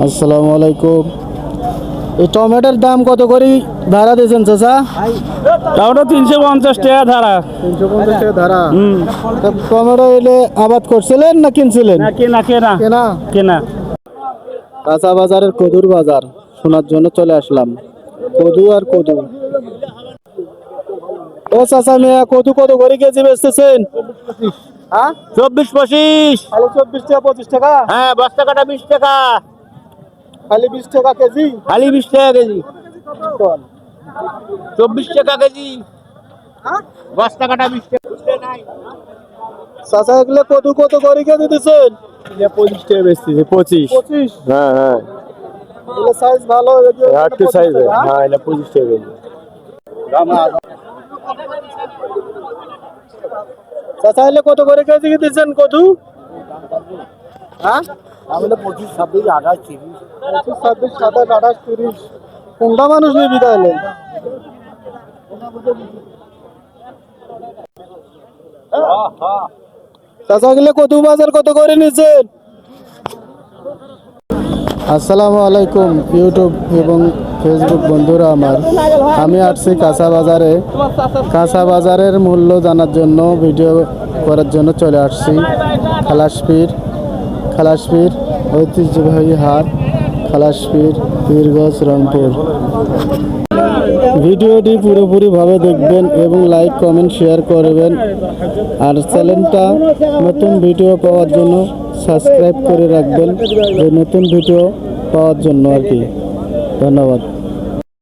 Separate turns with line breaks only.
আসসালামু আলাইকুম। এই টমেটোর দাম কত করে ধারা দিয়েছেন চাচা?
টমেটো 350 টাকা ধারা।
350 টাকা ধারা। টমেটো এলে আবাদ করছিলেন না কিনছিলেন?
না কেনা কেনা
কেনা।
কেনা।
কাঁচা বাজারের কদুর বাজার শোনার জন্য চলে আসলাম। কদু আর কদু। ও চাচা মিয়া, কদু কত করে কেজি বেচতেছেন? হ্যাঁ
24-25।
খালি 24 টাকা 25 টাকা?
হ্যাঁ, বস্তা কাটা 20 টাকা।
খালি 20 টাকা কেজি?
খালি 20 টাকা কেজি। 24 টাকা কেজি। বস্তা কাটা 20 টাকা।
চাচা এগুলো কদু কত করে কেজি দিচ্ছেন?
25 টাকা বেচতেছি। 25।
25।
হ্যাঁ হ্যাঁ।
এগুলো সাইজ ভালো।
একটু সাইজ। হ্যাঁ, এটা 25 টাকা কেজি।
চাচা এলে কত করে কেজি দিচ্ছেন কদু? হ্যাঁ
আমাদের 25, 26, 28, 30।
26, 27, 28, 30। কোনটা মানুষ নিয়ে বিদায় এলেন? চাচা গেলে কদু বাজার কত করে নিচ্ছেন? আসসালামু আলাইকুম ইউটিউব এবং ফেসবুক বন্ধুরা আমার। আমি আসছি কাঁচা বাজারে। কাঁচা বাজারের মূল্য জানার জন্য ভিডিও করার জন্য চলে আসছি। খালাসপীর ঐতিহ্যবাহী হাট খালাসপীর পীরগঞ্জ রংপুর। ভিডিওটি পুরোপুরিভাবে দেখবেন এবং লাইক কমেন্ট শেয়ার করবেন। আর চ্যানেলটা নতুন ভিডিও পাওয়ার জন্য সাবস্ক্রাইব করে রাখবেন, যে নতুন ভিডিও পাওয়ার জন্য আর কি। ধন্যবাদ।